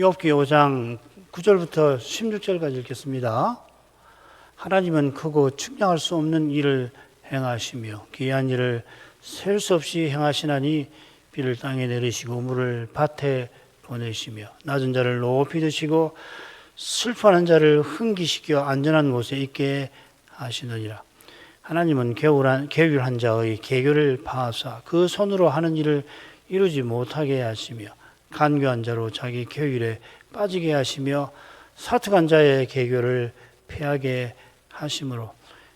욥기 5장 9절부터 16절까지 읽겠습니다. 하나님은 크고 측량할 수 없는 일을 행하시며 기이한 일을 셀 수 없이 행하시나니 비를 땅에 내리시고 물을 밭에 보내시며 낮은 자를 높이 드시고 슬퍼하는 자를 흥기시켜 안전한 곳에 있게 하시느니라. 하나님은 계율한 자의 계교를 파하사 그 손으로 하는 일을 이루지 못하게 하시며 간교한 자로 자기 계율에 빠지게 하시며 사특한 자의 계교를 패하게 하심으로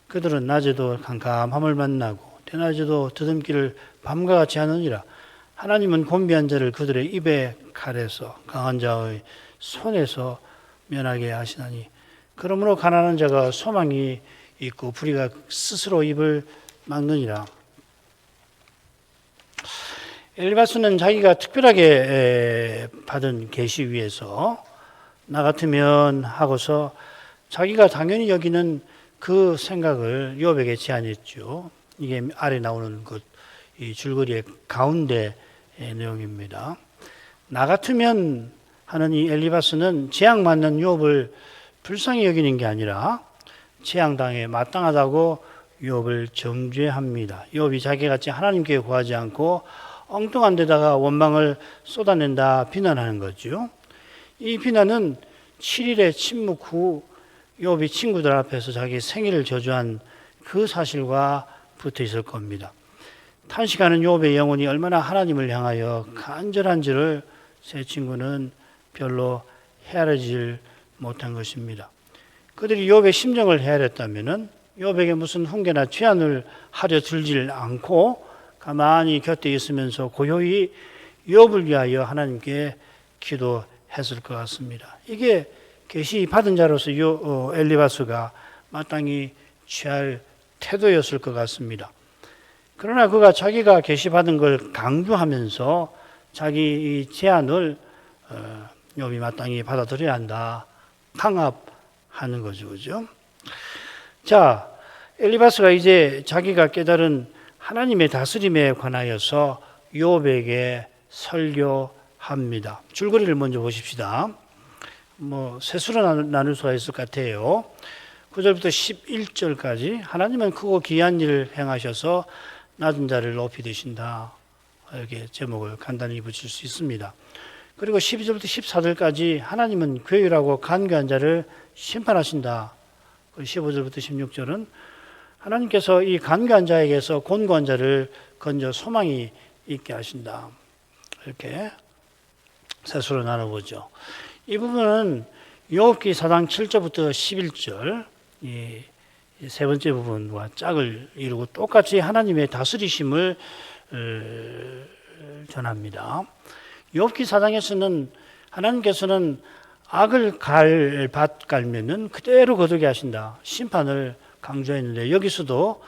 그들은 낮에도 캄캄함을 만나고 대낮에도 더듬기를 밤과 같이 하느니라. 하나님은 곤비한 자를 그들의 입에 칼에서 강한 자의 손에서 면하게 하시나니 그러므로 가난한 자가 소망이 있고 불의가 스스로 입을 막느니라. 엘리바스는 자기가 특별하게 받은 계시 위에서 나 같으면 하고서 자기가 당연히 여기는 그 생각을 욥에게 제안했죠. 이게 아래 나오는 이 줄거리의 가운데 내용입니다. 나 같으면 하는 이 엘리바스는 재앙받는 욥을 불쌍히 여기는 게 아니라 재앙당에 마땅하다고 욥을 정죄합니다. 욥이 자기같이 하나님께 구하지 않고 엉뚱한 데다가 원망을 쏟아낸다 비난하는 거죠. 이 비난은 7일의 침묵 후 욥이 친구들 앞에서 자기 생일을 저주한 그 사실과 붙어 있을 겁니다. 탄식하는 욥의 영혼이 얼마나 하나님을 향하여 간절한지를 세 친구는 별로 헤아리질 못한 것입니다. 그들이 욥의 심정을 헤아렸다면 욥에게 무슨 훈계나 제안을 하려 들질 않고 가만히 곁에 있으면서 고요히 욥을 위하여 하나님께 기도했을 것 같습니다. 이게 계시 받은 자로서 엘리바스가 마땅히 취할 태도였을 것 같습니다. 그러나 그가 자기가 계시 받은 걸 강조하면서 자기 이 제안을 욥이 마땅히 받아들여야 한다. 강압하는 거죠. 그죠? 자, 엘리바스가 이제 자기가 깨달은 하나님의 다스림에 관하여서 욥에게 설교합니다. 줄거리를 먼저 보십시다. 세수로 나눌 수가 있을 것 같아요. 9절부터 11절까지 하나님은 크고 기이한 일을 행하셔서 낮은 자를 높이 드신다. 이렇게 제목을 간단히 붙일 수 있습니다. 그리고 12절부터 14절까지 하나님은 괴율하고 간교한 자를 심판하신다. 15절부터 16절은 하나님께서 이 간교한 자에게서 곤고한 자를 건져 소망이 있게 하신다. 이렇게 세수로 나눠보죠. 이 부분은 욥기 4장 7절부터 11절 이 세 번째 부분과 짝을 이루고 똑같이 하나님의 다스리심을 전합니다. 욥기 4장에서는 하나님께서는 악을 밭 갈면은 그대로 거두게 하신다. 심판을 강조했는데 여기서도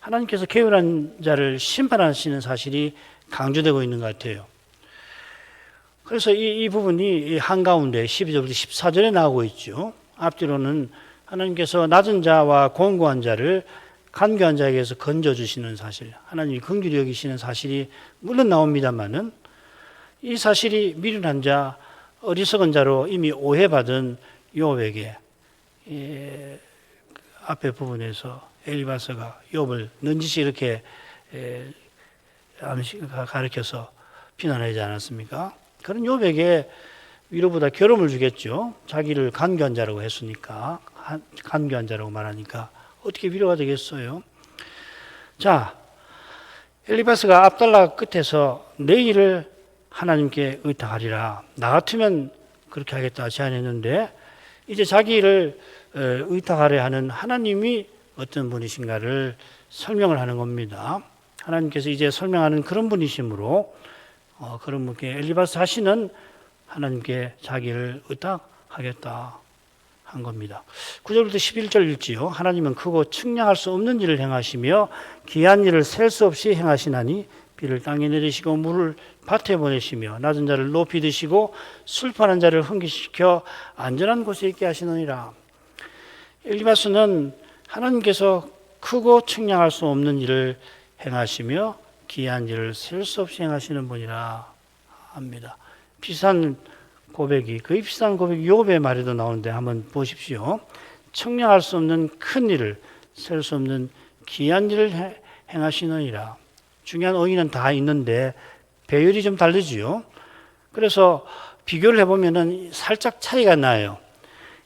하나님께서 게으른 자를 심판하시는 사실이 강조되고 있는 것 같아요. 그래서 이 부분이 한가운데 12절부터 14절에 나오고 있죠. 앞뒤로는 하나님께서 낮은 자와 곤고한 자를 간교한 자에게서 건져주시는 사실, 하나님이 긍휼히 여기시는 사실이 물론 나옵니다만은 이 사실이 미련한 자, 어리석은 자로 이미 오해받은 욥에게 앞에 부분에서 엘리바스가 욥을 넌지시 이렇게 가르쳐서 비난하지 않았습니까? 그런 욥에게 위로보다 괴로움을 주겠죠. 자기를 간교한 자라고 했으니까, 간교한 자라고 말하니까 어떻게 위로가 되겠어요? 자, 엘리바스가 앞달라 끝에서 내 일을 하나님께 의탁하리라. 나 같으면 그렇게 하겠다 제안했는데 이제 자기 일을 의탁하려 하는 하나님이 어떤 분이신가를 설명을 하는 겁니다. 하나님께서 이제 설명하는 그런 분이시므로 그런 분께 엘리바스 자신은 하나님께 자기를 의탁하겠다 한 겁니다. 9절부터 11절 읽지요. 하나님은 크고 측량할 수 없는 일을 행하시며 기이한 일을 셀 수 없이 행하시나니 비를 땅에 내리시고 물을 밭에 보내시며 낮은 자를 높이 드시고 슬퍼하는 자를 흥기시켜 안전한 곳에 있게 하시느니라. 엘리바스는 하나님께서 크고 측량할 수 없는 일을 행하시며 기이한 일을 셀 수 없이 행하시는 분이라 합니다. 비싼 고백이, 거의 비싼 고백이 욥의 말에도 나오는데 한번 보십시오. 청량할 수 없는 큰 일을, 셀 수 없는 귀한 일을 행하시느니라. 중요한 의의는 다 있는데 배열이 좀 다르지요. 그래서 비교를 해보면 살짝 차이가 나요.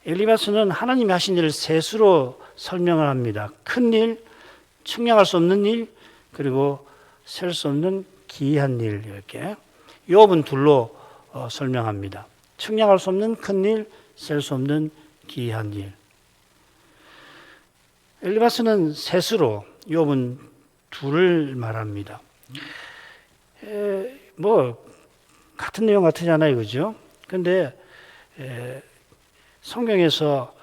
엘리바스는 하나님이 하신 일을 셋으로 설명을 합니다. 큰 일, 측량할 수 없는 일, 그리고 셀 수 없는 기이한 일, 이렇게. 욥은 둘로 설명합니다. 측량할 수 없는 큰 일, 셀 수 없는 기이한 일. 엘리바스는 셋으로, 욥은 둘을 말합니다. 같은 내용 같으잖아요, 그죠? 근데 성경에서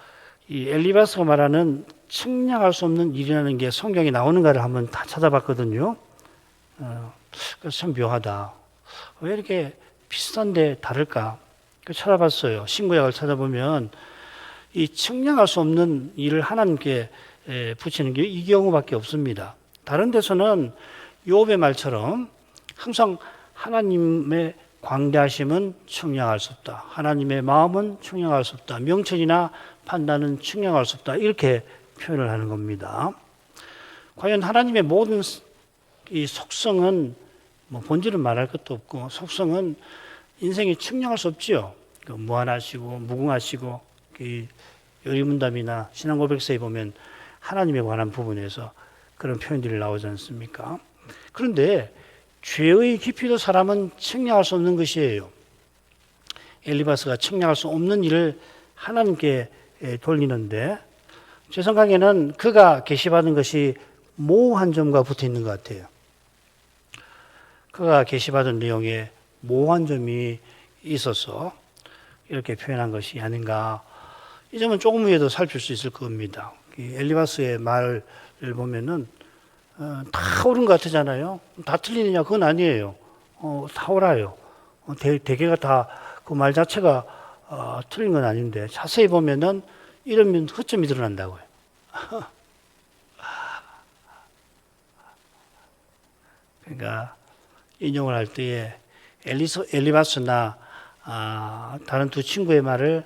이 엘리바스가 말하는 측량할 수 없는 일이라는 게 성경에 나오는가를 한번 다 찾아봤거든요. 그래서 참 묘하다. 왜 이렇게 비슷한데 다를까? 찾아봤어요. 신구약을 찾아보면 이 측량할 수 없는 일을 하나님께 붙이는 게 이 경우밖에 없습니다. 다른 데서는 욥의 말처럼 항상 하나님의 광대하심은 측량할 수 없다. 하나님의 마음은 측량할 수 없다. 명철이나 판단은 측량할 수 없다. 이렇게 표현을 하는 겁니다. 과연 하나님의 모든 이 속성은 본질은 말할 것도 없고 속성은 인생이 측량할 수 없지요. 무한하시고 무궁하시고 요리문답이나 신앙고백서에 보면 하나님에 관한 부분에서 그런 표현들이 나오지 않습니까? 그런데 죄의 깊이도 사람은 측량할 수 없는 것이에요. 엘리바스가 측량할 수 없는 일을 하나님께 돌리는데 제 생각에는 그가 계시받은 것이 모호한 점과 붙어 있는 것 같아요. 그가 계시받은 내용에 모호한 점이 있어서 이렇게 표현한 것이 아닌가. 이 점은 조금 후에도 살필 수 있을 겁니다. 엘리바스의 말을 보면은 다 옳은 것 같잖아요. 다 틀리느냐? 그건 아니에요. 다 옳아요. 대개가 다 그 말 자체가 틀린 건 아닌데 자세히 보면은 이런 허점이 드러난다고요. 그러니까 인용을 할 때에 엘리바스나 다른 두 친구의 말을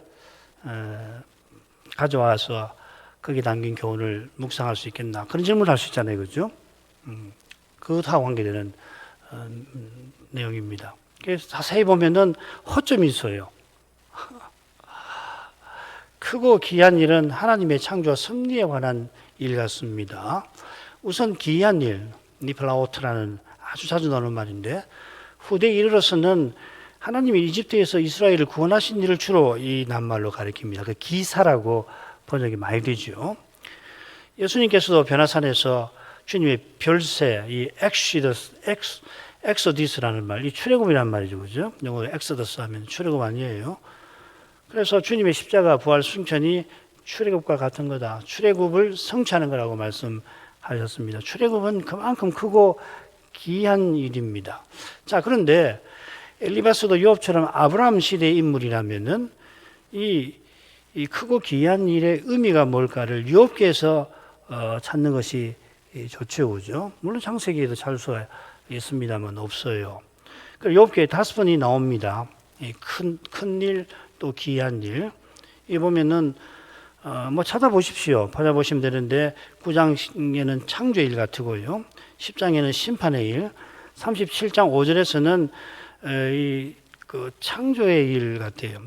가져와서 거기에 담긴 교훈을 묵상할 수 있겠나 그런 질문을 할 수 있잖아요, 그렇죠? 그것과 관계되는 내용입니다. 그래서 자세히 보면은 허점이 있어요. 크고 귀한 일은 하나님의 창조와 섭리에 관한 일 같습니다. 우선 귀한 일, 니플라오트라는 아주 자주 나오는 말인데 후대에 이르러서는 하나님이 이집트에서 이스라엘을 구원하신 일을 주로 이 낱말로 가리킵니다. 그 기사라고 번역이 많이 되죠. 예수님께서도 변화산에서 주님의 별세, 이 엑소디스라는 말, 이 출애굽이라는 말이죠, 그죠? 영어로 엑소더스 하면 출애굽 아니에요. 그래서 주님의 십자가 부활 승천이 출애굽과 같은 거다. 출애굽을 성취하는 거라고 말씀하셨습니다. 출애굽은 그만큼 크고 귀한 일입니다. 자, 그런데 엘리바스도 욥처럼 아브라함 시대의 인물이라면은 이 크고 귀한 일의 의미가 뭘까를 욥기에서 찾는 것이 좋죠, 그죠? 물론 창세기에도 잘 써 있습니다만 없어요. 그리고 욥기에 5번이 나옵니다. 큰 일, 또 귀한 일. 이 보면은 찾아보십시오. 찾아보시면 되는데 9장에는 창조의 일 같고요. 10장에는 심판의 일, 37장 5절에서는 그 창조의 일 같아요.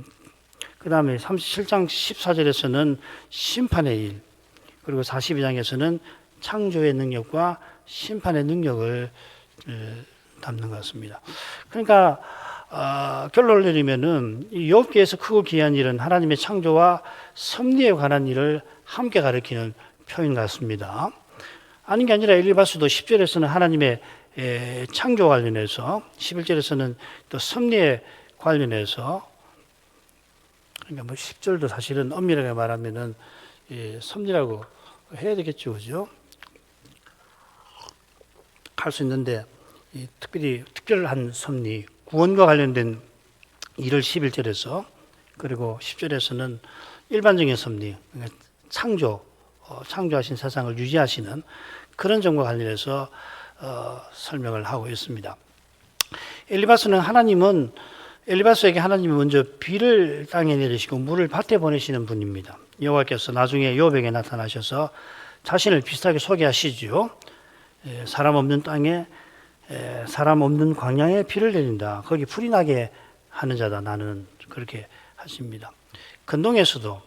그 다음에 37장 14절에서는 심판의 일, 그리고 42장에서는 창조의 능력과 심판의 능력을 담는 것 같습니다. 그러니까 결론을 내리면은 이 욥기에서 크고 귀한 일은 하나님의 창조와 섭리에 관한 일을 함께 가리키는 표현 같습니다. 아닌 게 아니라 엘리바스도 10절에서는 하나님의 창조 관련해서 11절에서는 또 섭리에 관련해서 그러니까 10절도 사실은 엄밀하게 말하면은 섭리라고 해야 되겠죠, 그죠? 할 수 있는데 특별히 특별한 섭리, 구원과 관련된 일을 11절에서 그리고 10절에서는 일반적인 섭리, 그러니까 창조하신 세상을 유지하시는 그런 점과 관련해서 설명을 하고 있습니다. 엘리바스는 하나님은 엘리바스에게 하나님이 먼저 비를 땅에 내리시고 물을 밭에 보내시는 분입니다. 여호와께서 나중에 욥에게 나타나셔서 자신을 비슷하게 소개하시죠. 사람 없는 땅에 사람 없는 광야에 비를 내린다. 거기 풀이 나게 하는 자다. 나는 그렇게 하십니다. 근동에서도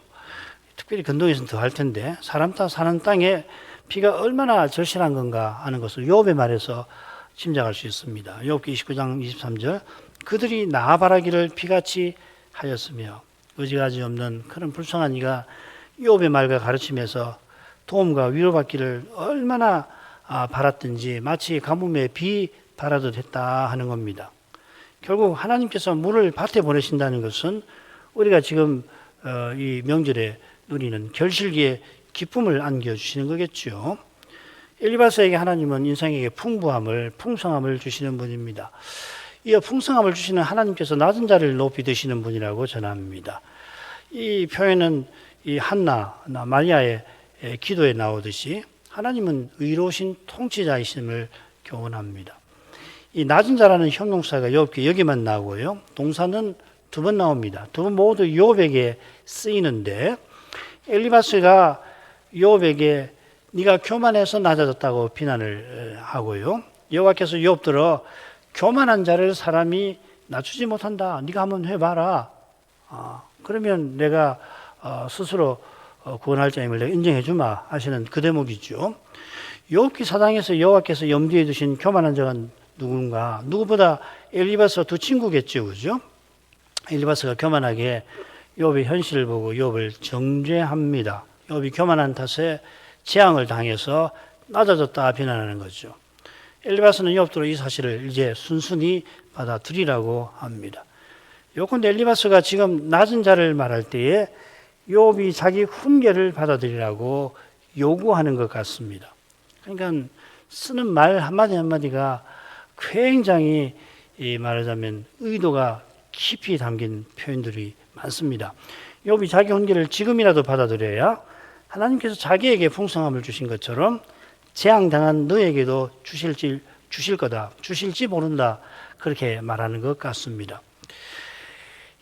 특별히 근동에서는 더 할 텐데 사람 사는 땅에 비가 얼마나 절실한 건가 하는 것을 욥의 말에서 짐작할 수 있습니다. 욥기 29장 23절 그들이 나아바라기를 비같이 하였으며 의지가지 없는 그런 불쌍한 이가 욥의 말과 가르침에서 도움과 위로받기를 얼마나 바랐든지 마치 가뭄에 비 바라듯 했다 하는 겁니다. 결국 하나님께서 물을 밭에 보내신다는 것은 우리가 지금 이 명절에 누리는 결실기에 기쁨을 안겨주시는 거겠죠. 엘리바스에게 하나님은 인생에게 풍성함을 주시는 분입니다. 이어 풍성함을 주시는 하나님께서 낮은 자를 높이 드시는 분이라고 전합니다. 이 표현은 이 한나, 마리아의 기도에 나오듯이 하나님은 의로우신 통치자이심을 교훈합니다. 이 낮은 자라는 형용사가 욥기 여기만 나오고요. 동사는 두 번 나옵니다. 두 번 모두 욥에게 쓰이는데 엘리바스가 욥에게 네가 교만해서 낮아졌다고 비난을 하고요. 여호와께서 욥들어 교만한 자를 사람이 낮추지 못한다. 네가 한번 해봐라. 그러면 내가 스스로 구원할 자임을 내가 인정해 주마 하시는 그 대목이죠. 욥기 4장에서 여호와께서 염두에 두신 교만한 자가 누군가? 누구보다 엘리바스와 두 친구겠죠, 그죠? 엘리바스가 교만하게 욥의 현실을 보고 욥을 정죄합니다. 욥이 교만한 탓에 재앙을 당해서 낮아졌다 비난하는 거죠. 엘리바스는 욥으로 이 사실을 이제 순순히 받아들이라고 합니다. 요컨대 엘리바스가 지금 낮은 자를 말할 때에 욥이 자기 훈계를 받아들이라고 요구하는 것 같습니다. 그러니까 쓰는 말 한마디 한마디가 굉장히 말하자면 의도가 깊이 담긴 표현들이 많습니다. 욥이 자기 훈계를 지금이라도 받아들여야 하나님께서 자기에게 풍성함을 주신 것처럼 재앙당한 너에게도 주실 거다. 주실지 모른다. 그렇게 말하는 것 같습니다.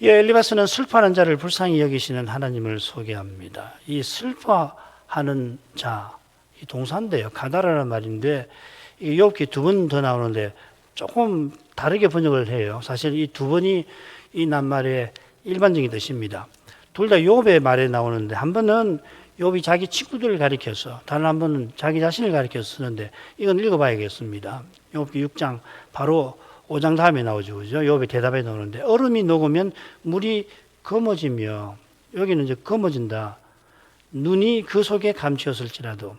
이 엘리바스는 슬퍼하는 자를 불쌍히 여기시는 하나님을 소개합니다. 이 슬퍼하는 자, 이 동사인데요. 가다라는 말인데 욥기 두 번 더 나오는데 조금 다르게 번역을 해요. 사실 이 두 번이 이 낱말의 일반적인 뜻입니다. 둘 다 욥의 말에 나오는데 한 번은 욥이 자기 친구들을 가리켜서 다른 한 번은 자기 자신을 가리켜서 쓰는데 이건 읽어봐야겠습니다. 욥기 6장 바로 5장 다음에 나오죠. 그죠? 욥의 대답에 나오는데 얼음이 녹으면 물이 검어지며 여기는 이제 검어진다. 눈이 그 속에 감추었을지라도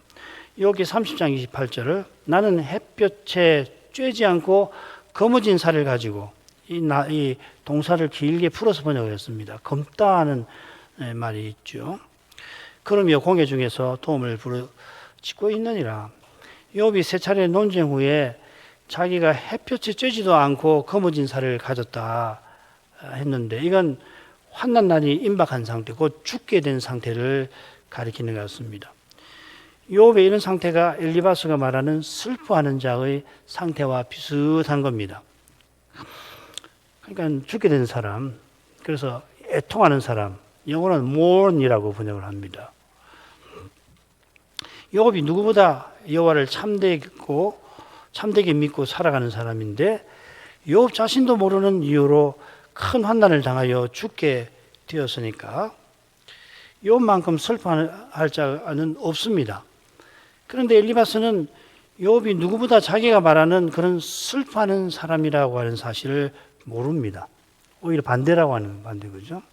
욥기 30장 28절을 나는 햇볕에 쬐지 않고 검어진 살을 가지고 이 동사를 길게 풀어서 번역을 했습니다. 검다 하는 말이 있죠. 그러며 공회 중에서 도움을 부르짖고 있느니라. 욥이 세 차례 논쟁 후에 자기가 햇볕에 쬐지도 않고 검어진 살을 가졌다 했는데 이건 환난 날이 임박한 상태, 곧 죽게 된 상태를 가리키는 것 같습니다. 욥의 이런 상태가 엘리바스가 말하는 슬퍼하는 자의 상태와 비슷한 겁니다. 그러니까 죽게 된 사람, 그래서 애통하는 사람, 영어로는 mourn이라고 번역을 합니다. 욥이 누구보다 여호와를 참되게 믿고 살아가는 사람인데 욥 자신도 모르는 이유로 큰 환난을 당하여 죽게 되었으니까 욥만큼 슬퍼할 자는 없습니다. 그런데 엘리바스는 욥이 누구보다 자기가 말하는 그런 슬퍼하는 사람이라고 하는 사실을 모릅니다. 오히려 반대라고 하는 반대거죠.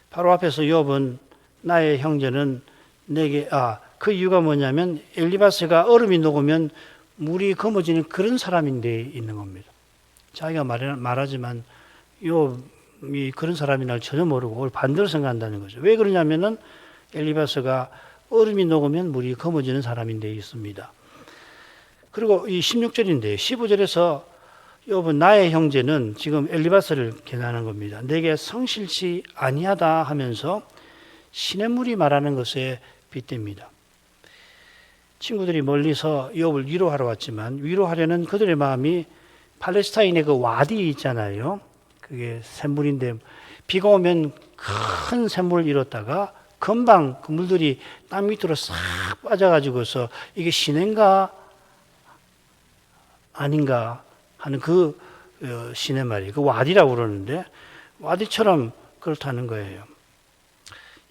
바로 앞에서 욥은 나의 형제는 내게 그 이유가 뭐냐면 엘리바스가 얼음이 녹으면 물이 검어지는 그런 사람인데 있는 겁니다. 자기가 말하지만 욥이 그런 사람이라는 전혀 모르고 오히려 반대로 생각한다는 거죠. 왜 그러냐면은 엘리바스가 얼음이 녹으면 물이 검어지는 사람인데 있습니다. 그리고 이 16절인데 15절에서 욥은 나의 형제는 지금 엘리바스를 겨냥하는 겁니다. 내게 성실치 아니하다 하면서 시냇물이 말하는 것에 빗댑니다. 친구들이 멀리서 욥을 위로하러 왔지만 위로하려는 그들의 마음이 팔레스타인의 그 와디 있잖아요. 그게 샘물인데 비가 오면 큰 샘물을 일었다가 금방 그 물들이 땅 밑으로 싹 빠져가지고서 이게 시내인가 아닌가 하는 그 시내 말이에요. 그 와디라고 그러는데 와디처럼 그렇다는 거예요.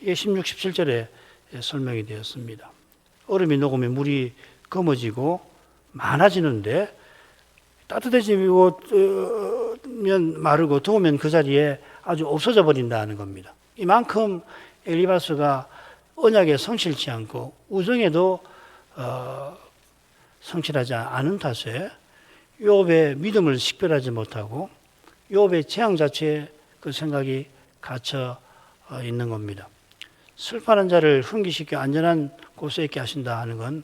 이게 16, 17절에 설명이 되었습니다. 얼음이 녹으면 물이 검어지고 많아지는데 따뜻해지면 마르고 더우면 그 자리에 아주 없어져 버린다는 겁니다. 이만큼 엘리바스가 언약에 성실치 않고 우정에도 성실하지 않은 탓에 욥의 믿음을 식별하지 못하고 욥의 재앙 자체에 그 생각이 갇혀 있는 겁니다. 슬퍼하는 자를 흥기시켜 안전한 곳에 있게 하신다 하는 건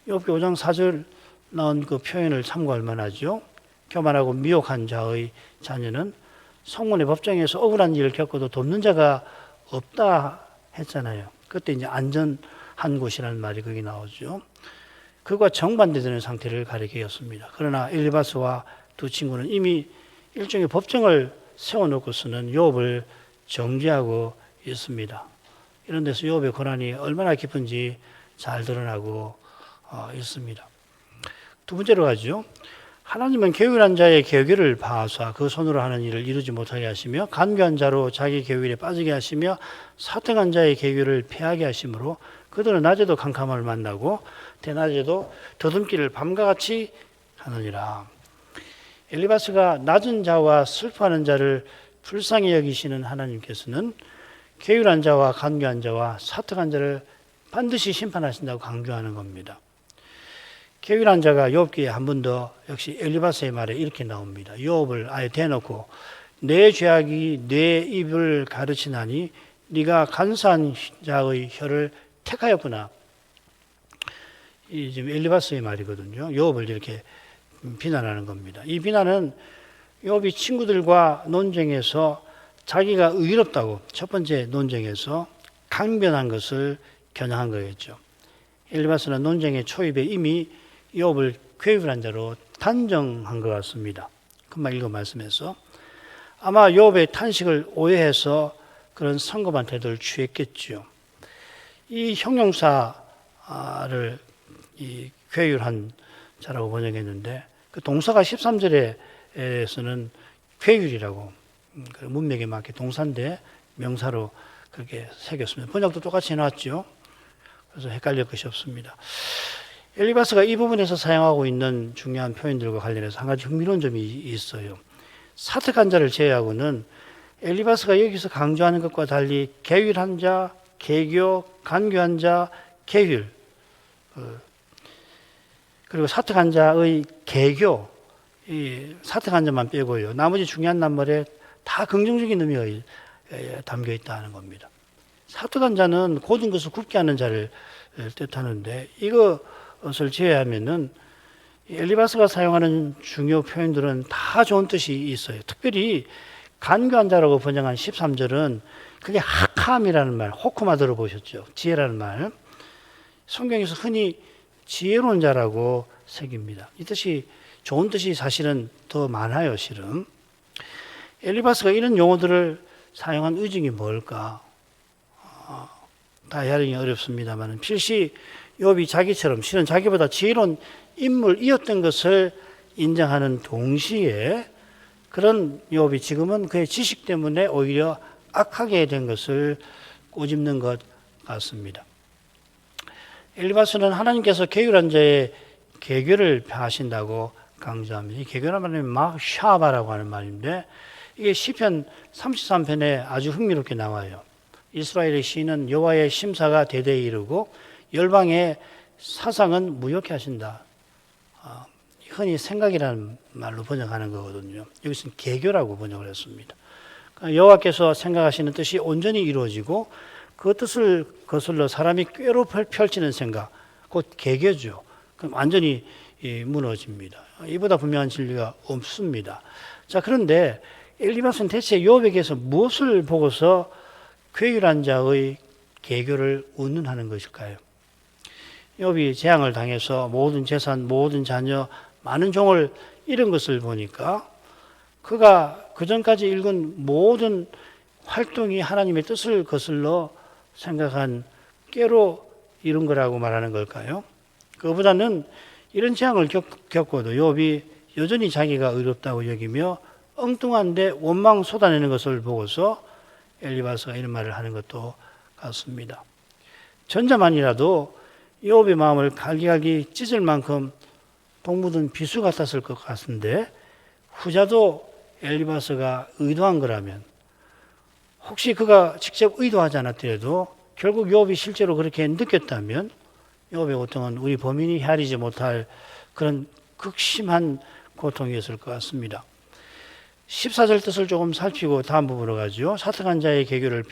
욥기 5장 4절 나온 그 표현을 참고할 만하죠. 교만하고 미혹한 자의 자녀는 성문의 법정에서 억울한 일을 겪어도 돕는 자가 없다 했잖아요. 그때 이제 안전한 곳이라는 말이 거기 나오죠. 그와 정반대되는 상태를 가리키었습니다. 그러나 엘리바스와 두 친구는 이미 일종의 법정을 세워놓고서는 욥을 정죄하고 있습니다. 이런 데서 욥의 고난이 얼마나 깊은지 잘 드러나고 있습니다. 두 번째로 가죠. 하나님은 계율한 자의 계율을 봐서 그 손으로 하는 일을 이루지 못하게 하시며 간교한 자로 자기 계율에 빠지게 하시며 사택한 자의 계율을 패하게 하시므로 그들은 낮에도 캄캄함을 만나고 대낮에도 더듬기를 밤과 같이 하느니라. 엘리바스가 낮은 자와 슬퍼하는 자를 불쌍히 여기시는 하나님께서는 계율한 자와 간교한 자와 사택한 자를 반드시 심판하신다고 강조하는 겁니다. 계율한 자가 욥기에 한 번 더 역시 엘리바스의 말에 이렇게 나옵니다. 욥을 아예 대놓고 내 죄악이 내 입을 가르치나니 네가 간사한 자의 혀를 택하였구나. 이 지금 엘리바스의 말이거든요. 욥을 이렇게 비난하는 겁니다. 이 비난은 욥이 친구들과 논쟁에서 자기가 의롭다고 첫 번째 논쟁에서 강변한 것을 겨냥한 거겠죠. 엘리바스는 논쟁의 초입에 이미 욥을 괴율한 자로 단정한 것 같습니다. 금방 읽은 말씀에서 아마 욥의 탄식을 오해해서 그런 성급한 태도를 취했겠죠. 이 형용사를 이 괴율한 자라고 번역했는데 그 동사가 13절에서는 괴율이라고 문맥에 맞게 동사인데 명사로 그렇게 새겼습니다. 번역도 똑같이 해놨죠. 그래서 헷갈릴 것이 없습니다. 엘리바스가 이 부분에서 사용하고 있는 중요한 표현들과 관련해서 한 가지 흥미로운 점이 있어요. 사택한 자를 제외하고는 엘리바스가 여기서 강조하는 것과 달리 계율한 자, 계교, 간교한 자, 계율 그리고 사택한 자의 계교 이 사택한 자만 빼고요. 나머지 중요한 낱말에 다 긍정적인 의미가 담겨 있다는 겁니다. 사택한 자는 고든 것을 굽게 하는 자를 뜻하는데 이것을 제외하면은 엘리바스가 사용하는 중요 표현들은 다 좋은 뜻이 있어요. 특별히 간교한 자라고 번역한 13절은 그게 하캄이라는 말, 호크마 들어보셨죠? 지혜라는 말. 성경에서 흔히 지혜로운 자라고 새깁니다. 이 뜻이 좋은 뜻이 사실은 더 많아요, 실은. 엘리바스가 이런 용어들을 사용한 의중이 뭘까? 다 헤아리기 어렵습니다만 필시 욥이 자기처럼 실은 자기보다 지혜로운 인물이었던 것을 인정하는 동시에 그런 욥이 지금은 그의 지식 때문에 오히려 악하게 된 것을 꼬집는 것 같습니다. 엘리바스는 하나님께서 계율한 자의 계교를 하신다고 강조합니다. 이 계교란 말은 마샤바라고 하는 말인데 이게 시편 33편에 아주 흥미롭게 나와요. 이스라엘의 시인은 여호와의 심사가 대대에 이르고 열방의 사상은 무효케 하신다. 흔히 생각이라는 말로 번역하는 거거든요. 여기서는 계교라고 번역을 했습니다. 그러니까 여호와께서 생각하시는 뜻이 온전히 이루어지고 그 뜻을 거슬러 사람이 꾀로 펼치는 생각, 곧 계교죠. 그럼 완전히 무너집니다. 이보다 분명한 진리가 없습니다. 자, 그런데 엘리바스는 대체 욥에게서 무엇을 보고서 괴율한 자의 계교를 운운하는 것일까요? 욥이 재앙을 당해서 모든 재산, 모든 자녀, 많은 종을 잃은 것을 보니까 그가 그 전까지 읽은 모든 활동이 하나님의 뜻을 거슬러 생각한 깨로 이룬 거라고 말하는 걸까요? 그보다는 이런 재앙을 겪고도 욥이 여전히 자기가 의롭다고 여기며 엉뚱한데 원망 쏟아내는 것을 보고서 엘리바스가 이런 말을 하는 것도 같습니다. 전자만이라도 욥의 마음을 갈기갈기 찢을 만큼 동무든 비수 같았을 것 같은데 후자도 엘리바스가 의도한 거라면 혹시 그가 직접 의도하지 않았더라도 결국 욥이 실제로 그렇게 느꼈다면 욥의 고통은 우리 범인이 헤아리지 못할 그런 극심한 고통이었을 것 같습니다. 14절 뜻을 조금 살피고 다음 부분으로 가죠. 사특한 자의 계교를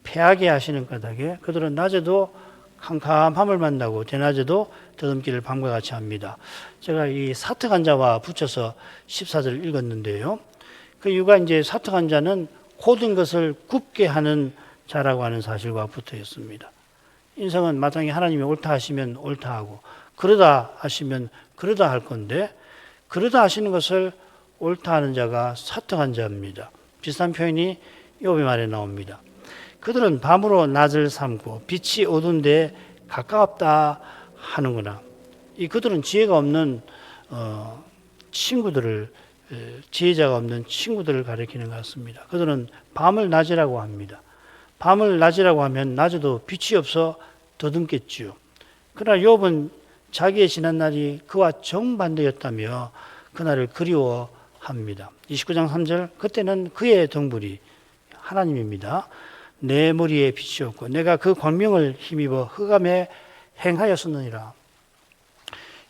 패하게 하시는 까닭에 그들은 낮에도 캄캄함을 만나고 대낮에도 더듬기를 밤과 같이 합니다. 제가 이 사특한 자와 붙여서 14절 읽었는데요. 그 이유가 이제 사특한 자는 모든 것을 굽게 하는 자라고 하는 사실과 붙어 있습니다. 인생은 마땅히 하나님이 옳다 하시면 옳다 하고 그러다 하시면 그러다 할 건데 그러다 하시는 것을 옳다 하는 자가 사특한 자입니다. 비슷한 표현이 욥의 말에 나옵니다. 그들은 밤으로 낮을 삼고 빛이 어두운 데 가까웠다 하는구나. 이 그들은 지혜가 없는 친구들을 지혜자가 없는 친구들을 가리키는 것 같습니다. 그들은 밤을 낮이라고 합니다. 밤을 낮이라고 하면 낮에도 빛이 없어 더듬겠지요. 그러나 욥은 자기의 지난 날이 그와 정반대였다며 그날을 그리워합니다. 29장 3절 그때는 그의 덩불이 하나님입니다. 내 머리에 빛이었고 내가 그 광명을 힘입어 흑암에 행하였었느니라.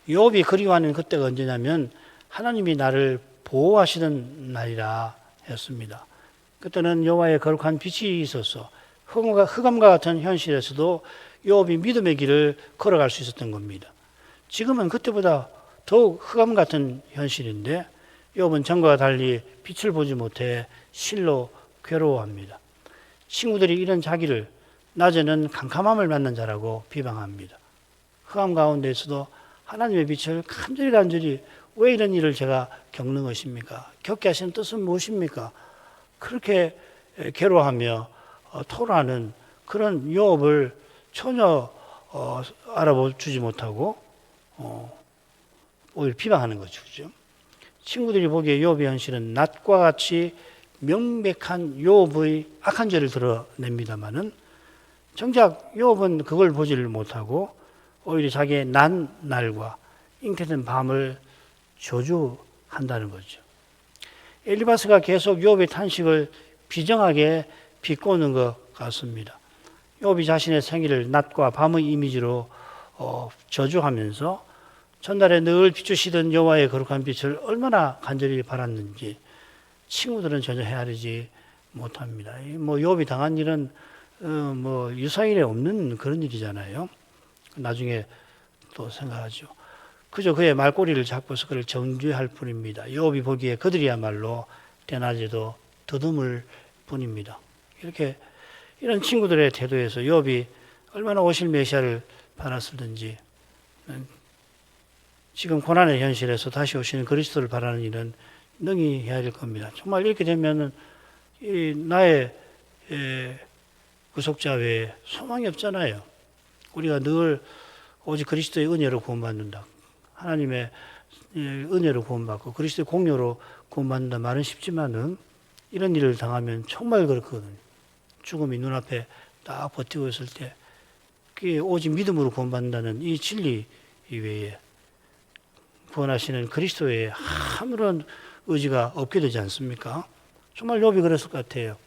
욥이 그리워하는 그때가 언제냐면 하나님이 나를 보호하시던 날이라 했습니다. 그때는 여호와의 거룩한 빛이 있어서 흑암과 같은 현실에서도 욥이 믿음의 길을 걸어갈 수 있었던 겁니다. 지금은 그때보다 더욱 흑암 같은 현실인데 욥은 전과 달리 빛을 보지 못해 실로 괴로워합니다. 친구들이 이런 자기를 낮에는 캄캄함을 만난 자라고 비방합니다. 흑암 가운데에서도 하나님의 빛을 간절히 왜 이런 일을 제가 겪는 것입니까? 겪게 하시는 뜻은 무엇입니까? 그렇게 괴로워하며 토로하는 그런 욥을 전혀 알아주지 못하고 오히려 비방하는 거죠. 그죠? 친구들이 보기에 욥의 현실은 낮과 같이 명백한 욥의 악한 죄를 드러냅니다마는 정작 욥은 그걸 보지를 못하고 오히려 자기의 난 날과 잉태된 밤을 저주한다는 거죠. 엘리바스가 계속 욥의 탄식을 비정하게 비꼬는 것 같습니다. 욥이 자신의 생일을 낮과 밤의 이미지로 저주하면서 전날에 늘 비추시던 여호와의 거룩한 빛을 얼마나 간절히 바랐는지 친구들은 전혀 헤아리지 못합니다. 뭐 욥이 당한 일은 뭐 유사일에 없는 그런 일이잖아요. 나중에 또 생각하죠. 그저 그의 말꼬리를 잡고서 그를 정죄할 뿐입니다. 욥이 보기에 그들이야말로 대낮에도 더듬을 뿐입니다. 이렇게 이런 친구들의 태도에서 욥이 얼마나 오실 메시아를 바랐을든지 지금 고난의 현실에서 다시 오시는 그리스도를 바라는 일은 능히 해야 될 겁니다. 정말 이렇게 되면은 나의 구속자 외에 소망이 없잖아요. 우리가 늘 오직 그리스도의 은혜로 구원받는다. 하나님의 은혜로 구원받고 그리스도의 공로로 구원받는다 말은 쉽지만은 이런 일을 당하면 정말 그렇거든요. 죽음이 눈앞에 딱 버티고 있을 때 그게 오직 믿음으로 구원받는다는 이 진리 이외에 구원하시는 그리스도의 아무런 의지가 없게 되지 않습니까? 정말 욥이 그랬을 것 같아요.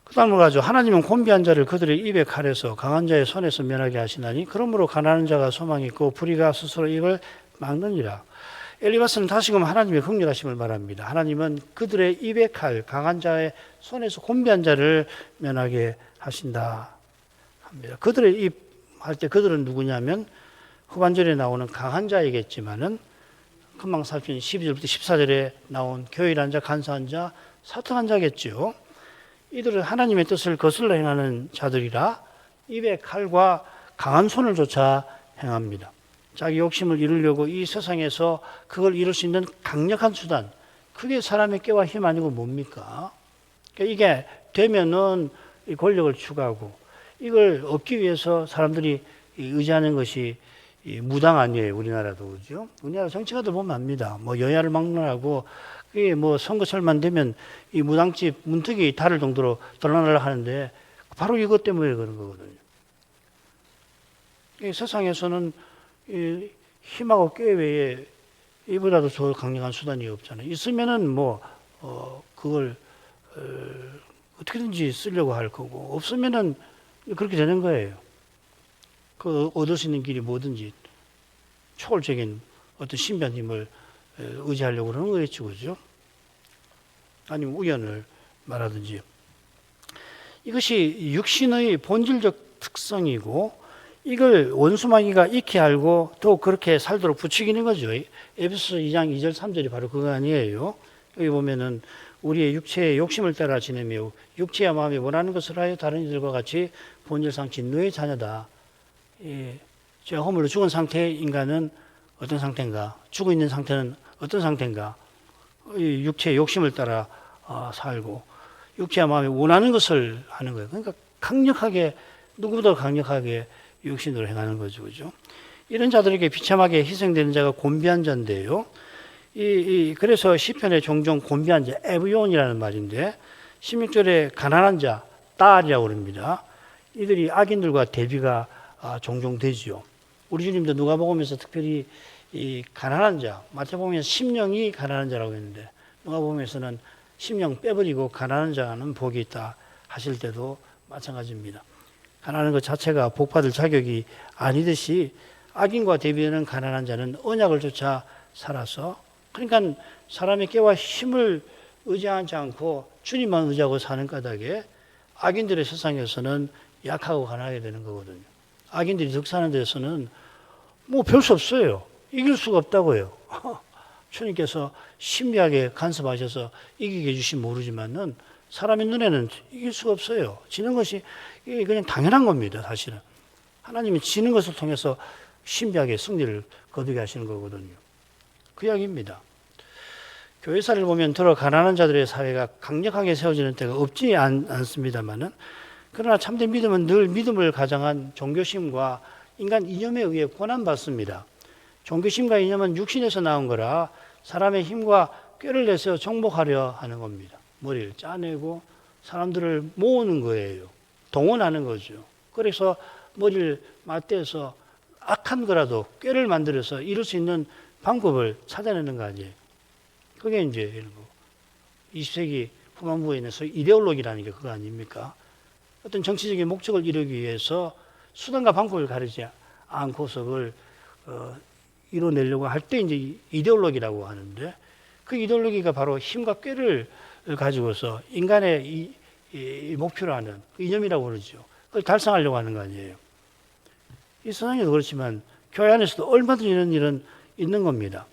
그 다음으로 가죠. 하나님은 곤비한 자를 그들의 입에 칼에서 강한 자의 손에서 면하게 하시나니 그러므로 가난한 자가 소망이 있고 불의가 스스로 입을 막느니라. 엘리바스는 다시금 하나님의 긍휼하심을 말합니다. 하나님은 그들의 입에 칼, 강한 자의 손에서 곤비한 자를 면하게 하신다 합니다. 그들의 입 할 때 그들은 누구냐면 후반절에 나오는 강한 자이겠지만은 금방 살핀 12절부터 14절에 나온 교일한 자, 간사한 자, 사특한 자겠죠. 이들은 하나님의 뜻을 거슬러 행하는 자들이라 입에 칼과 강한 손을 조차 행합니다. 자기 욕심을 이루려고 이 세상에서 그걸 이룰 수 있는 강력한 수단, 그게 사람의 깨와 힘 아니고 뭡니까? 그러니까 이게 되면은 이 권력을 추구하고 이걸 얻기 위해서 사람들이 의지하는 것이 이 무당 아니에요. 우리나라도 그죠? 우리나라 정치가들 보면 압니다. 뭐 여야를 막론하고 그게 뭐 선거철만 되면 이 무당집 문턱이 닳을 정도로 드러나려 하는데 바로 이것 때문에 그런 거거든요. 이 세상에서는 이 힘하고 꾀 외에 이보다도 더 강력한 수단이 없잖아요. 있으면은 뭐 그걸 어떻게든지 쓰려고 할 거고 없으면은 그렇게 되는 거예요. 그 얻을 수 있는 길이 뭐든지 초월적인 어떤 신비한 힘을 의지하려고 그러는 거겠죠, 그죠? 아니면 우연을 말하든지. 이것이 육신의 본질적 특성이고 이걸 원수마귀가 익히 알고 또 그렇게 살도록 부추기는 거죠. 에베소서 2장 2절 3절이 바로 그거 아니에요. 여기 보면은 우리의 육체의 욕심을 따라 지내며 육체와 마음이 원하는 것을 하여 다른 이들과 같이 본질상 진노의 자녀다. 제가 허물로 죽은 상태의 인간은 어떤 상태인가? 죽어 있는 상태는 어떤 상태인가? 육체의 욕심을 따라 살고 육체와 마음이 원하는 것을 하는 거예요. 그러니까 강력하게 누구보다 강력하게 육신으로 행하는 거죠, 그죠? 이런 자들에게 비참하게 희생되는 자가 곤비한 자인데요. 그래서 시편에 종종 곤비한 자, 에브용이라는 말인데 16절에 가난한 자, 딸이라고 그럽니다. 이들이 악인들과 대비가 종종 되지요. 우리 주님도 누가복음에서 특별히 이 가난한 자, 마태복음에서 심령이 가난한 자라고 했는데 누가복음에서는 심령 빼버리고 가난한 자는 복이 있다 하실 때도 마찬가지입니다. 가난한 것 자체가 복받을 자격이 아니듯이 악인과 대비하는 가난한 자는 언약을 쫓아 살아서 그러니까 사람의 깨와 힘을 의지하지 않고 주님만 의지하고 사는 까닭에 악인들의 세상에서는 약하고 가난하게 되는 거거든요. 악인들이 득사하는 데서는 뭐 별 수 없어요. 이길 수가 없다고요. 주님께서 신비하게 간섭하셔서 이기게 해주신 모르지만은 사람의 눈에는 이길 수가 없어요. 지는 것이 그냥 당연한 겁니다, 사실은. 하나님이 지는 것을 통해서 신비하게 승리를 거두게 하시는 거거든요. 그 이야기입니다. 교회사를 보면 더러 가난한 자들의 사회가 강력하게 세워지는 때가 없지 않습니다만은 그러나 참된 믿음은 늘 믿음을 가장한 종교심과 인간 이념에 의해 고난받습니다. 종교심과 이념은 육신에서 나온 거라 사람의 힘과 꾀를 내서 정복하려 하는 겁니다. 머리를 짜내고 사람들을 모으는 거예요. 동원하는 거죠. 그래서 머리를 맞대서 악한 거라도 꾀를 만들어서 이룰 수 있는 방법을 찾아내는 거 아니에요. 그게 이제 20세기 후반부에 있는 소위 이데올로기라는 게 그거 아닙니까? 어떤 정치적인 목적을 이루기 위해서 수단과 방법을 가리지 않고서 그걸 이뤄내려고 할 때 이제 이데올로기라고 하는데 그 이데올로기가 바로 힘과 꾀를 가지고서 인간의 이 목표로 하는 그 이념이라고 그러죠. 그걸 달성하려고 하는 거 아니에요. 이 세상에도 그렇지만 교회 안에서도 얼마든지 이런 일은 있는 겁니다.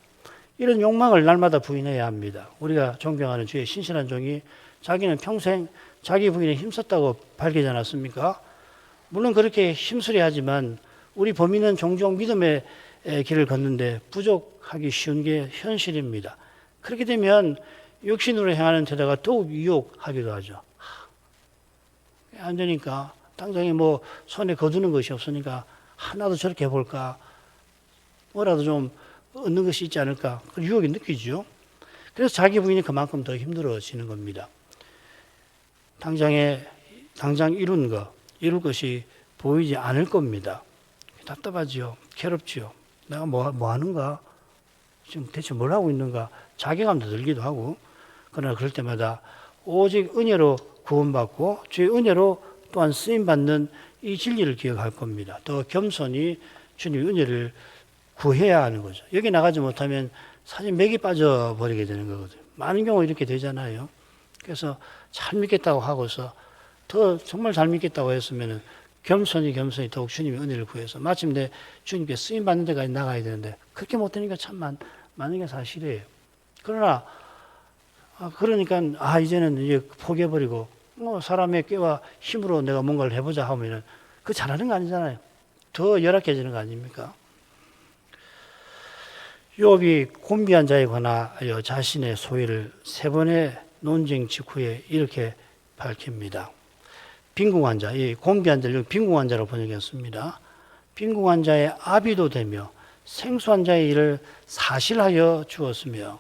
이런 욕망을 날마다 부인해야 합니다. 우리가 존경하는 주의 신실한 종이 자기는 평생 자기 부인에 힘썼다고 밝히지 않았습니까? 물론 그렇게 힘쓰려 하지만 우리 범인은 종종 믿음의 길을 걷는데 부족하기 쉬운 게 현실입니다. 그렇게 되면 육신으로 행하는 태도가 더욱 유혹하기도 하죠. 안 되니까 당장에 뭐 손에 거두는 것이 없으니까 하나도 저렇게 해볼까 뭐라도 좀 얻는 것이 있지 않을까 그 유혹이 느끼죠. 그래서 자기 부인이 그만큼 더 힘들어지는 겁니다. 당장 이룰 것이 보이지 않을 겁니다. 답답하지요. 괴롭지요. 내가 뭐 하는가? 지금 대체 뭘 하고 있는가? 자괴감도 들기도 하고 그러나 그럴 때마다 오직 은혜로 구원받고 주의 은혜로 또한 쓰임받는 이 진리를 기억할 겁니다. 더 겸손히 주님의 은혜를 구해야 하는 거죠. 여기 나가지 못하면 사실 맥이 빠져버리게 되는 거거든요. 많은 경우 이렇게 되잖아요. 그래서 잘 믿겠다고 하고서 더 정말 잘 믿겠다고 했으면 겸손히 더욱 주님의 은혜를 구해서 마침내 주님께 쓰임받는 데까지 나가야 되는데 그렇게 못되니까 참 많은 게 사실이에요. 그러나 그러니까 이제는 이제 포기해버리고 사람의 꾀와 힘으로 내가 뭔가를 해보자 하면은 그 잘하는 거 아니잖아요. 더 열악해지는 거 아닙니까? 욥이 곤비한 자에 관하여 자신의 소위를 세 번의 논쟁 직후에 이렇게 밝힙니다. 빈궁한 자, 이 곤비한 자를 빈궁한 자로 번역했습니다. 빈궁한 자의 아비도 되며 생수한 자의 일을 사실하여 주었으며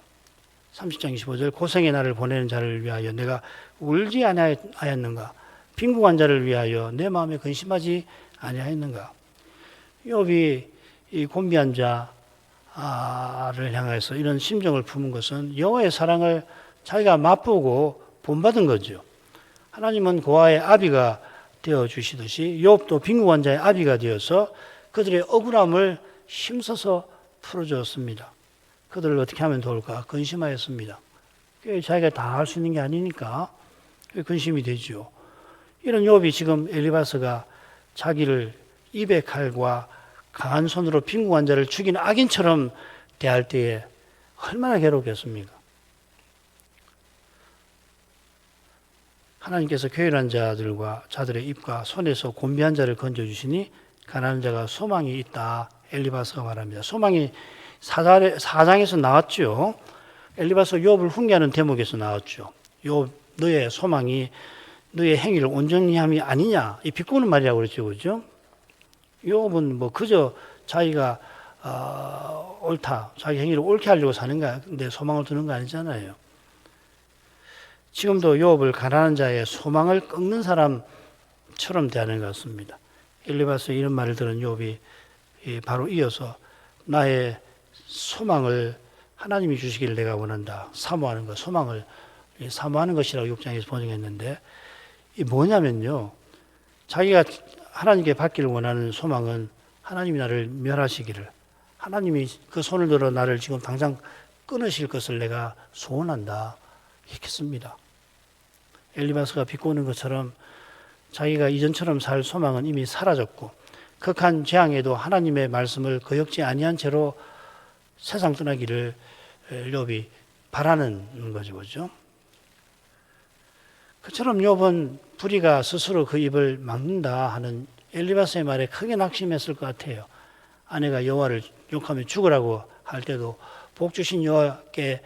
30장 25절 고생의 날을 보내는 자를 위하여 내가 울지 아니하였는가? 빈궁한 자를 위하여 내 마음에 근심하지 아니하였는가? 욥이 이 곤비한 자를 향해서 이런 심정을 품은 것은 여호와의 사랑을 자기가 맛보고 본받은 거죠. 하나님은 고아의 아비가 되어 주시듯이 욥도 빈궁한 자의 아비가 되어서 그들의 억울함을 힘써서 풀어주었습니다. 그들을 어떻게 하면 좋을까 근심하였습니다. 자기가 다 할 수 있는 게 아니니까 근심이 되죠. 이런 욥이 지금 엘리바스가 자기를 입의 칼과 강한 손으로 빈궁한 자를 죽인 악인처럼 대할 때에 얼마나 괴롭겠습니까? 하나님께서 교활한 자들과 자들의 입과 손에서 곤비한 자를 건져주시니 가난한 자가 소망이 있다. 엘리바스가 말합니다. 소망이 4장에서 나왔죠. 엘리바스 욥을 훈계하는 대목에서 나왔죠. 욥 너의 소망이 너의 행위를 온전히 함이 아니냐. 이 비꼬는 말이라고 그랬죠. 그죠? 욥은 뭐 그저 자기가 옳다. 자기 행위를 옳게 하려고 사는 거야. 근데 소망을 두는 거 아니잖아요. 지금도 욥을 가난한 자의 소망을 꺾는 사람처럼 대하는 것 같습니다. 엘리바스 이런 말을 들은 욥이 바로 이어서 나의 소망을 하나님이 주시기를 내가 원한다. 사모하는 것, 소망을 사모하는 것이라고 6장에서 번역했는데 이 뭐냐면요. 자기가 하나님께 받기를 원하는 소망은 하나님이 나를 멸하시기를 하나님이 그 손을 들어 나를 지금 당장 끊으실 것을 내가 소원한다. 이렇게 씁니다. 엘리바스가 비꼬는 것처럼 자기가 이전처럼 살 소망은 이미 사라졌고 극한 재앙에도 하나님의 말씀을 거역지 아니한 채로 세상 떠나기를 욥이 바라는 거죠. 그죠? 그처럼 욥은 불의가 스스로 그 입을 막는다 하는 엘리바스의 말에 크게 낙심했을 것 같아요. 아내가 여호와를 욕하며 죽으라고 할 때도 복 주신 여호와께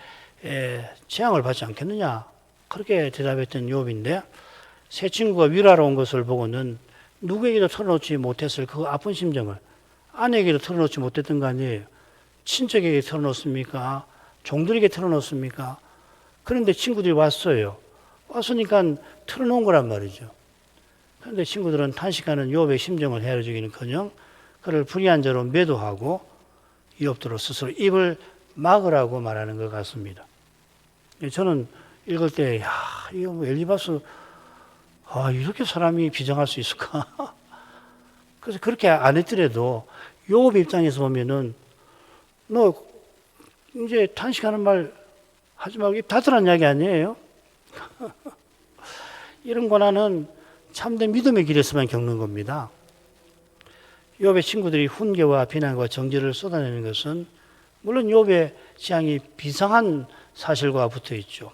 재앙을 받지 않겠느냐 그렇게 대답했던 욥인데 새 친구가 위로하러 온 것을 보고는 누구에게도 털어놓지 못했을 그 아픈 심정을 아내에게도 털어놓지 못했던 거 아니에요. 친척에게 털어놓습니까? 종들에게 털어놓습니까? 그런데 친구들이 왔어요. 왔으니까 털어놓은 거란 말이죠. 그런데 친구들은 탄식하는 욥의 심정을 헤아려주기는커녕 그를 불의한 자로 매도하고 욥도로 스스로 입을 막으라고 말하는 것 같습니다. 저는 읽을 때, 야, 이거 엘리바스, 이렇게 사람이 비장할 수 있을까? 그래서 그렇게 안 했더라도 욥 입장에서 보면은 너 이제 탄식하는 말 하지 말고 입 닫으라는 이야기 아니에요? 이런 고난은 참된 믿음의 길에서만 겪는 겁니다. 욥의 친구들이 훈계와 비난과 정죄를 쏟아내는 것은 물론 욥의 재앙이 비상한 사실과 붙어 있죠.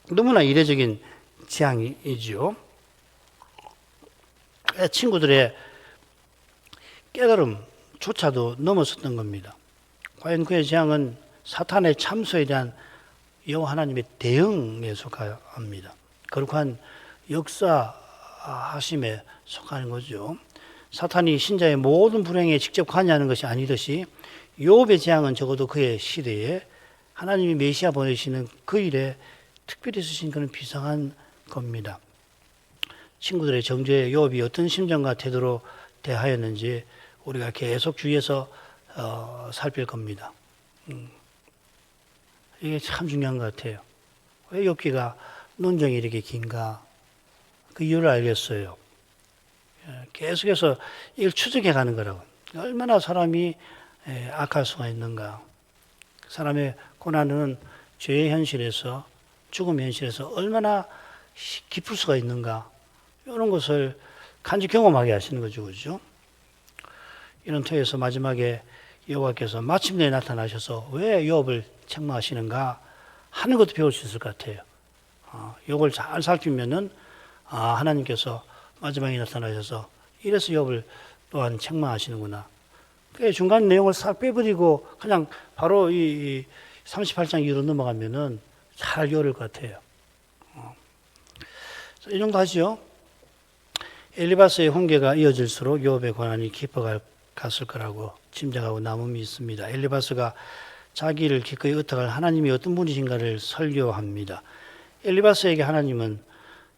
너무나 이례적인 재앙이지요. 친구들의 깨달음조차도 넘어섰던 겁니다. 과연 그의 재앙은 사탄의 참소에 대한 여호와 하나님의 대응에 속합니다. 거룩한 역사하심에 속하는 거죠. 사탄이 신자의 모든 불행에 직접 관여하는 것이 아니듯이 욥의 재앙은 적어도 그의 시대에 하나님이 메시아 보내시는 그 일에 특별히 쓰신 그런 비상한 겁니다. 친구들의 정죄에 욥이 어떤 심정과 태도로 대하였는지 우리가 계속 주위에서 살필 겁니다. 이게 참 중요한 것 같아요. 왜 욥기가 논쟁이 이렇게 긴가? 그 이유를 알겠어요. 계속해서 이걸 추적해 가는 거라고. 얼마나 사람이 악할 수가 있는가. 사람의 고난은 죄의 현실에서 죽음의 현실에서 얼마나 깊을 수가 있는가. 이런 것을 간접 경험하게 하시는 거죠. 그죠? 이런 터에서 마지막에 여호와께서 마침내 나타나셔서 왜 욥을 책망하시는가 하는 것도 배울 수 있을 것 같아요. 욥을 잘 살피면은 하나님께서 마지막에 나타나셔서 이래서 욥을 또한 책망하시는구나. 그 중간 내용을 싹 빼버리고 그냥 바로 이 38장 이후로 넘어가면은 잘 알기 어려울 것 같아요. 이 정도 하죠. 엘리바스의 훈계가 이어질수록 요업의 고난이 깊어갔을 거라고 짐작하고 남음이 있습니다. 엘리바스가 자기를 기꺼이 의탁할 하나님이 어떤 분이신가를 설교합니다. 엘리바스에게 하나님은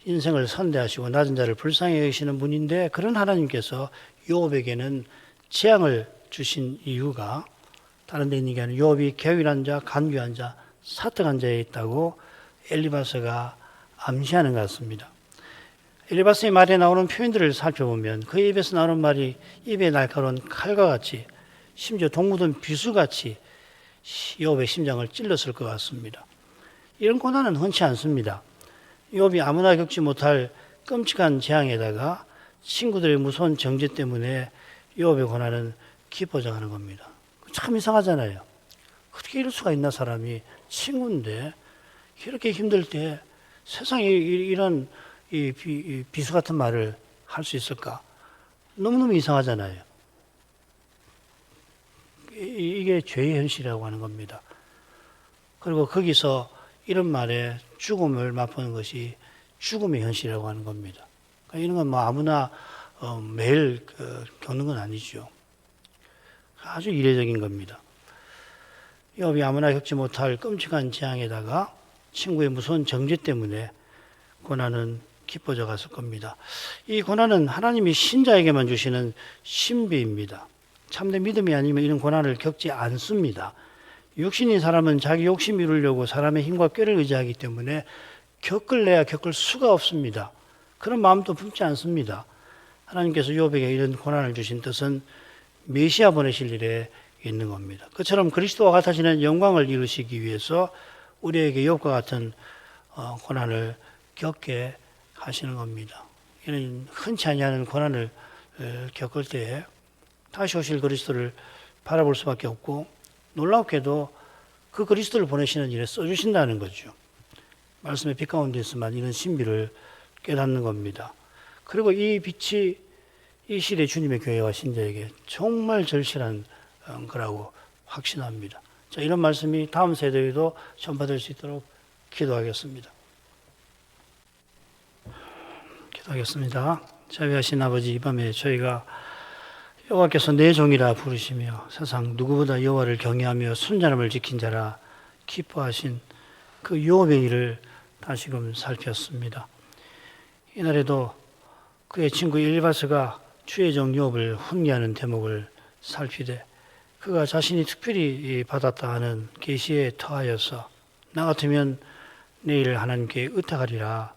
인생을 선대하시고 낮은 자를 불쌍히 여기시는 분인데 그런 하나님께서 요업에게는 재앙을 주신 이유가 다른 데 있는 게 아니라 요업이 교활한 자, 간교한 자, 사특한 자에 있다고 엘리바스가 암시하는 것 같습니다. 엘리바스의 말에 나오는 표현들을 살펴보면 그의 입에서 나오는 말이 입에 날카로운 칼과 같이 심지어 동무든 비수같이 요업의 심장을 찔렀을 것 같습니다. 이런 고난은 흔치 않습니다. 요업이 아무나 겪지 못할 끔찍한 재앙에다가 친구들의 무서운 정죄 때문에 요업의 고난은 깊어져 가는 겁니다. 참 이상하잖아요. 어떻게 이럴 수가 있나 사람이 친구인데 이렇게 힘들 때 세상에 이런 비수 같은 말을 할 수 있을까? 너무너무 이상하잖아요. 이게 죄의 현실이라고 하는 겁니다. 그리고 거기서 이런 말에 죽음을 맛보는 것이 죽음의 현실이라고 하는 겁니다. 그러니까 이런 건 뭐 아무나 매일 겪는 건 아니죠. 아주 이례적인 겁니다. 요업이 아무나 겪지 못할 끔찍한 재앙에다가 친구의 무서운 정죄 때문에 고난은 깊어져 갔을 겁니다. 이 고난은 하나님이 신자에게만 주시는 신비입니다. 참된 믿음이 아니면 이런 고난을 겪지 않습니다. 육신인 사람은 자기 욕심 이루려고 사람의 힘과 꾀를 의지하기 때문에 겪을래야 겪을 수가 없습니다. 그런 마음도 품지 않습니다. 하나님께서 요업에게 이런 고난을 주신 뜻은 메시아 보내실 일에 있는 겁니다. 그처럼 그리스도와 같아지는 영광을 이루시기 위해서 우리에게 요업과 같은 고난을 겪게 하시는 겁니다. 이는 흔치 않은 고난을 겪을 때에 다시 오실 그리스도를 바라볼 수밖에 없고 놀랍게도 그 그리스도를 보내시는 일에 써주신다는 거죠. 말씀의 빛 가운데서만 이런 신비를 깨닫는 겁니다. 그리고 이 빛이 이 시대 주님의 교회와 신자에게 정말 절실한 거라고 확신합니다. 자, 이런 말씀이 다음 세대에도 전파될 수 있도록 기도하겠습니다. 기도하겠습니다. 자비하신 아버지, 이 밤에 저희가 여호와께서 내 종이라 부르시며 세상 누구보다 여호와를 경외하며 순전함을 지킨 자라 기뻐하신 그 요업의 일을 다시금 살폈습니다. 이날에도 그의 친구 엘리바스가 주의 종 요업을 훈계하는 대목을 살피되 그가 자신이 특별히 받았다 하는 계시에 터하여서 나 같으면 내일 하나님께 의탁하리라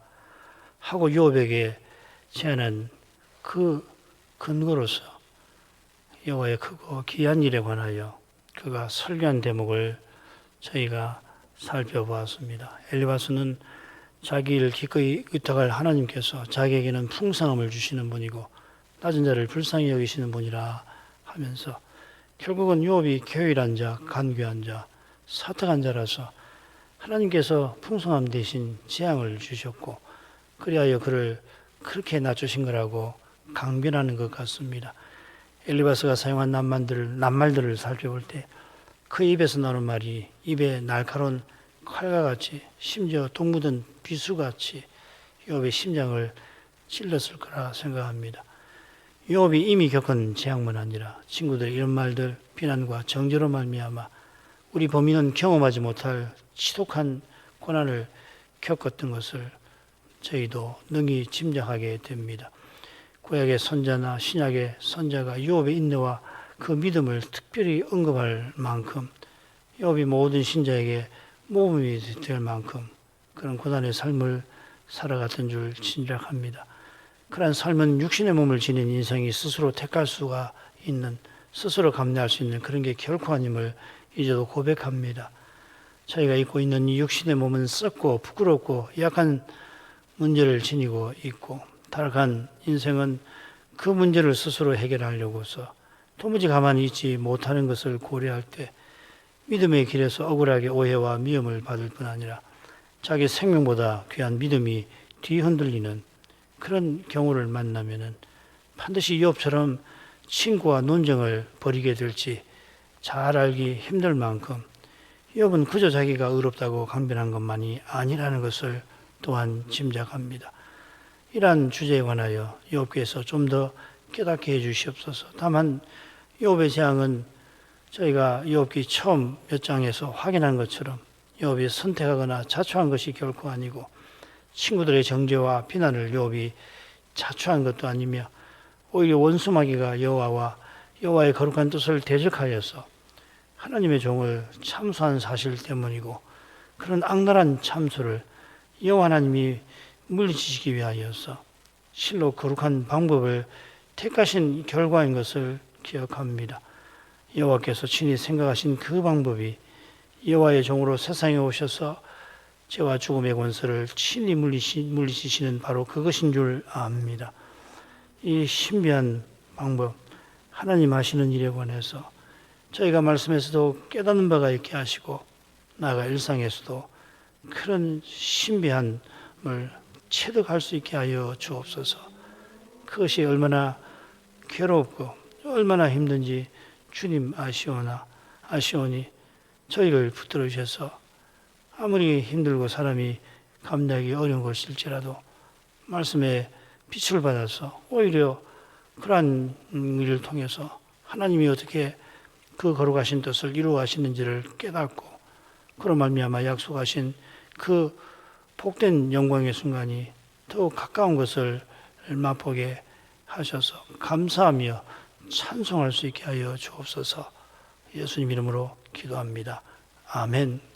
하고 요업에게 제안한 그 근거로서 여호와의 크고 귀한 일에 관하여 그가 설교한 대목을 저희가 살펴보았습니다. 엘리바스는 자기를 기꺼이 의탁할 하나님께서 자기에게는 풍성함을 주시는 분이고 낮은 자를 불쌍히 여기시는 분이라 하면서 결국은 요업이 교활한 자, 간교한 자, 사특한 자라서 하나님께서 풍성함 대신 재앙을 주셨고 그리하여 그를 그렇게 낮추신 거라고 강변하는 것 같습니다. 엘리바스가 사용한 낱말들을 살펴볼 때 그 입에서 나오는 말이 입에 날카로운 칼과 같이 심지어 동무든 비수같이 요업의 심장을 찔렀을 거라 생각합니다. 요업이 이미 겪은 재앙만 아니라 친구들의 이런 말들, 비난과 정죄로 말미암아 우리 범인은 경험하지 못할 지독한 고난을 겪었던 것을 저희도 능히 짐작하게 됩니다. 구약의 선자나 신약의 선자가 요업의 인내와 그 믿음을 특별히 언급할 만큼 요업이 모든 신자에게 모범이 될 만큼 그런 고난의 삶을 살아갔던 줄 짐작합니다. 그러한 삶은 육신의 몸을 지닌 인생이 스스로 택할 수가 있는, 스스로 감내할 수 있는 그런 게 결코 아님을 이제도 고백합니다. 저희가 입고 있는 이 육신의 몸은 썩고 부끄럽고 약한 문제를 지니고 있고 타락한 인생은 그 문제를 스스로 해결하려고서 도무지 가만히 있지 못하는 것을 고려할 때 믿음의 길에서 억울하게 오해와 미움을 받을 뿐 아니라 자기 생명보다 귀한 믿음이 뒤흔들리는 그런 경우를 만나면은 반드시 요업처럼 친구와 논쟁을 벌이게 될지 잘 알기 힘들 만큼 욥은 그저 자기가 의롭다고 강변한 것만이 아니라는 것을 또한 짐작합니다. 이러한 주제에 관하여 욥께서 좀 더 깨닫게 해 주시옵소서. 다만 욥의 재앙은 저희가 욥기 처음 몇 장에서 확인한 것처럼 욥이 선택하거나 자초한 것이 결코 아니고 친구들의 정죄와 비난을 욥이 자초한 것도 아니며 오히려 원수마귀가 여호와의 거룩한 뜻을 대적하여서 하나님의 종을 참소한 사실 때문이고 그런 악랄한 참소를 여호와 하나님이 물리치시기 위하여서 실로 거룩한 방법을 택하신 결과인 것을 기억합니다. 여호와께서 친히 생각하신 그 방법이 여호와의 종으로 세상에 오셔서 죄와 죽음의 권세를 친히 물리치시는 바로 그것인 줄 압니다. 이 신비한 방법, 하나님 하시는 일에 관해서 저희가 말씀에서도 깨닫는 바가 있게 하시고 나아가 일상에서도 그런 신비함을 체득할 수 있게 하여 주옵소서. 그것이 얼마나 괴롭고 얼마나 힘든지 주님 아시오니 저희를 붙들어 주셔서 아무리 힘들고 사람이 감당하기 어려운 것일지라도 말씀에 빛을 받아서 오히려 그러한 일을 통해서 하나님이 어떻게 그 거룩하신 뜻을 이루어 가시는지를 깨닫고 그로 말미암아 약속하신 그 복된 영광의 순간이 더욱 가까운 것을 맛보게 하셔서 감사하며 찬송할 수 있게 하여 주옵소서. 예수님 이름으로 기도합니다. 아멘.